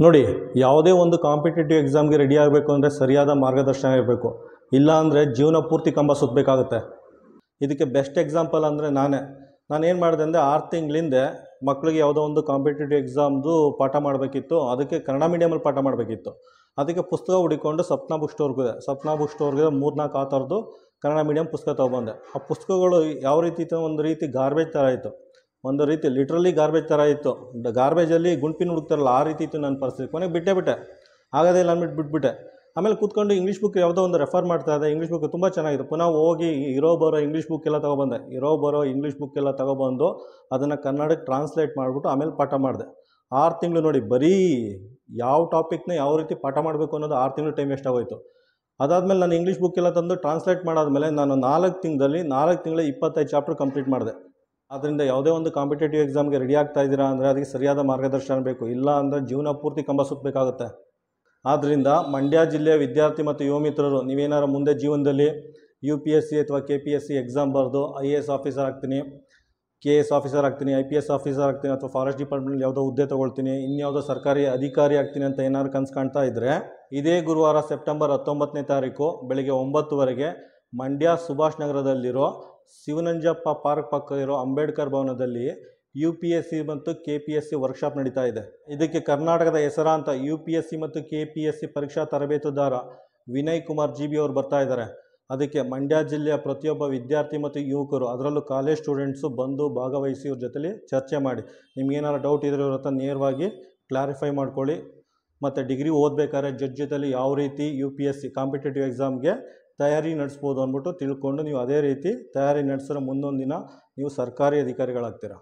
ನೋಡಿ, ಯಾವುದೇ ಒಂದು ಕಾಂಪಿಟೇಟಿವ್ ಎಕ್ಸಾಮ್ಗೆ ರೆಡಿ ಆಗಬೇಕು ಅಂದರೆ ಸರಿಯಾದ ಮಾರ್ಗದರ್ಶನ ಇರಬೇಕು. ಇಲ್ಲ ಅಂದರೆ ಜೀವನ ಪೂರ್ತಿ ಕಂಬ ಸುತ್ತಬೇಕಾಗುತ್ತೆ. ಇದಕ್ಕೆ ಬೆಸ್ಟ್ ಎಕ್ಸಾಂಪಲ್ ಅಂದರೆ ನಾನೇನು ಮಾಡಿದೆ ಅಂದರೆ 6 ತಿಂಗಳಿಂದ ಮಕ್ಕಳಿಗೆ ಯಾವುದೋ ಒಂದು ಕಾಂಪಿಟೇಟಿವ್ ಎಕ್ಸಾಮ್ದು ಪಾಠ ಮಾಡಬೇಕಿತ್ತು. ಅದಕ್ಕೆ ಕನ್ನಡ ಮೀಡಿಯಮಲ್ಲಿ ಪಾಠ ಮಾಡಬೇಕಿತ್ತು. ಅದಕ್ಕೆ ಪುಸ್ತಕ ಹುಡುಕೊಂಡು ಸಪ್ನಾ ಬುಕ್ ಸ್ಟೋರ್ಗೆ 3-4 ಆ ಥರದ್ದು ಕನ್ನಡ ಮೀಡಿಯಮ್ ಪುಸ್ತಕ ತೊಗೊಬಂದೆ. ಆ ಪುಸ್ತಕಗಳು ಯಾವ ರೀತಿ ಇತ್ತು, ಒಂದು ರೀತಿ ಗಾರ್ಬೇಜ್ ಥರ ಇತ್ತು, ಒಂದು ರೀತಿ ಲಿಟ್ರಲಿ ಗಾರ್ಬೇಜ್ ಥರ ಇತ್ತು. ಗಾರ್ಬೇಜಲ್ಲಿ ಗುಂಪಿನ ಹುಡುಕ್ತಾರಲ್ಲ ಆ ರೀತಿ ಇತ್ತು ನನ್ನ ಪರಿಸ್ಥಿತಿ. ಕೊನೆಗೆ ಬಿಟ್ಟೆ ಆಗೋದೇ ಇಲ್ಲ ಅಂದ್ಬಿಟ್ಟು ಬಿಟ್ಬಿಟ್ಟೆ. ಆಮೇಲೆ ಕೂತ್ಕೊಂಡು ಇಂಗ್ಲೀಷ್ ಬುಕ್ ಯಾವುದೋ ಒಂದು ರೆಫರ್ ಮಾಡ್ತಾ ಇದ್ದೆ. ಇಂಗ್ಲೀಷ್ ಬುಕ್ ತುಂಬ ಚೆನ್ನಾಗಿದೆ. ಪುನಃ ಹೋಗಿ ಇರೋ ಬರೋ ಇಂಗ್ಲೀಷ್ ಬುಕ್ ಎಲ್ಲ ತೊಗೊಬಂದು ಅದನ್ನು ಕನ್ನಡಕ್ಕೆ ಟ್ರಾನ್ಸ್ಲೇಟ್ ಮಾಡಿಬಿಟ್ಟು ಆಮೇಲೆ ಪಾಠ ಮಾಡಿದೆ. 6 ತಿಂಗಳು ನೋಡಿ, ಬರೀ ಯಾವ ಟಾಪಿಕ್ನ ಯಾವ ರೀತಿ ಪಾಠ ಮಾಡಬೇಕು ಅನ್ನೋದು 6 ತಿಂಗಳು ಟೈಮ್ ವೇಸ್ಟ್ ಆಗೋಯ್ತು. ಅದಾದಮೇಲೆ ನಾನು ಇಂಗ್ಲೀಷ್ ಬುಕ್ ಎಲ್ಲ ತಂದು ಟ್ರಾನ್ಸ್ಲೇಟ್ ಮಾಡಾದಮೇಲೆ ನಾನು 4 ತಿಂಗಳಲ್ಲಿ 25 ಚಾಪ್ಟರ್ ಕಂಪ್ಲೀಟ್ ಮಾಡಿದೆ. ಆದ್ದರಿಂದ ಯಾವುದೇ ಒಂದು ಕಾಂಪಿಟೇಟಿವ್ ಎಕ್ಸಾಮ್ಗೆ ರೆಡಿ ಆಗ್ತಾ ಇದ್ದೀರಾ ಅಂದರೆ ಅದಕ್ಕೆ ಸರಿಯಾದ ಮಾರ್ಗದರ್ಶನ ಬೇಕು. ಇಲ್ಲ ಅಂದರೆ ಜೀವನ ಪೂರ್ತಿ ಕಂಬ ಸುತ್ತಬೇಕಾಗುತ್ತೆ. ಆದ್ದರಿಂದ ಮಂಡ್ಯ ಜಿಲ್ಲೆಯ ವಿದ್ಯಾರ್ಥಿ ಮತ್ತು ಯುವ ಮಿತ್ರರು, ನೀವೇನಾರು ಮುಂದೆ ಜೀವನದಲ್ಲಿ UPSC ಅಥವಾ KPSC ಎಕ್ಸಾಮ್ ಬರೆದು IAS ಆಫೀಸರ್ ಆಗ್ತೀನಿ, KS ಆಫೀಸರ್ ಆಗ್ತೀನಿ, IPS ಆಫೀಸರ್ ಆಗ್ತೀನಿ, ಅಥವಾ ಫಾರೆಸ್ಟ್ ಡಿಪಾರ್ಟ್ಮೆಂಟ್ ಯಾವುದೋ ಹುದ್ದೆ ತೊಗೊಳ್ತೀನಿ, ಇನ್ಯಾವುದೋ ಸರ್ಕಾರಿ ಅಧಿಕಾರಿ ಆಗ್ತೀನಿ ಅಂತ ಏನಾದ್ರು ಕನಸು ಕಾಣ್ತಾ ಇದ್ದರೆ, ಇದೇ ಗುರುವಾರ ಸೆಪ್ಟೆಂಬರ್ 19ನೇ ತಾರೀಕು ಬೆಳಗ್ಗೆ 9ವರೆಗೆ ಮಂಡ್ಯ ಸುಭಾಷ್ ನಗರದಲ್ಲಿರೋ ಶಿವನಂಜಪ್ಪ ಪಾರ್ಕ್ ಪಕ್ಕ ಇರೋ ಅಂಬೇಡ್ಕರ್ ಭವನದಲ್ಲಿ UPSC ಮತ್ತು KPSC ವರ್ಕ್ಶಾಪ್ ನಡೀತಾ ಇದೆ. ಇದಕ್ಕೆ ಕರ್ನಾಟಕದ ಹೆಸರಾಂತ UPSC ಮತ್ತು KPSC ಪರೀಕ್ಷಾ ತರಬೇತುದಾರ ವಿನಯ್ ಕುಮಾರ್ GB ಅವರು ಬರ್ತಾ ಇದ್ದಾರೆ. ಅದಕ್ಕೆ ಮಂಡ್ಯ ಜಿಲ್ಲೆಯ ಪ್ರತಿಯೊಬ್ಬ ವಿದ್ಯಾರ್ಥಿ ಮತ್ತು ಯುವಕರು, ಅದರಲ್ಲೂ ಕಾಲೇಜ್ ಸ್ಟೂಡೆಂಟ್ಸು ಬಂದು ಭಾಗವಹಿಸಿ ಇವ್ರ ಜೊತೆಲಿ ಚರ್ಚೆ ಮಾಡಿ, ನಿಮ್ಗೇನಾರು ಡೌಟ್ ಇದ್ರೆ ಇವ್ರ ಹತ್ರ ನೇರವಾಗಿ ಕ್ಲಾರಿಫೈ ಮಾಡ್ಕೊಳ್ಳಿ. ಮತ್ತು ಡಿಗ್ರಿ ಓದಬೇಕಾದ್ರೆ ಜೊತೆಲಿ ಯಾವ ರೀತಿ UPSC ಕಾಂಪಿಟೇಟಿವ್ ಎಕ್ಸಾಮ್ಗೆ ತಯಾರಿ ನಡೆಸ್ಬೋದು ಅಂದ್ಬಿಟ್ಟು ತಿಳ್ಕೊಂಡು ನೀವು ಅದೇ ರೀತಿ ತಯಾರಿ ನಡೆಸಿದ್ರೆ ಮುಂದೊಂದು ದಿನ ನೀವು ಸರ್ಕಾರಿ ಅಧಿಕಾರಿಗಳಾಗ್ತೀರಾ.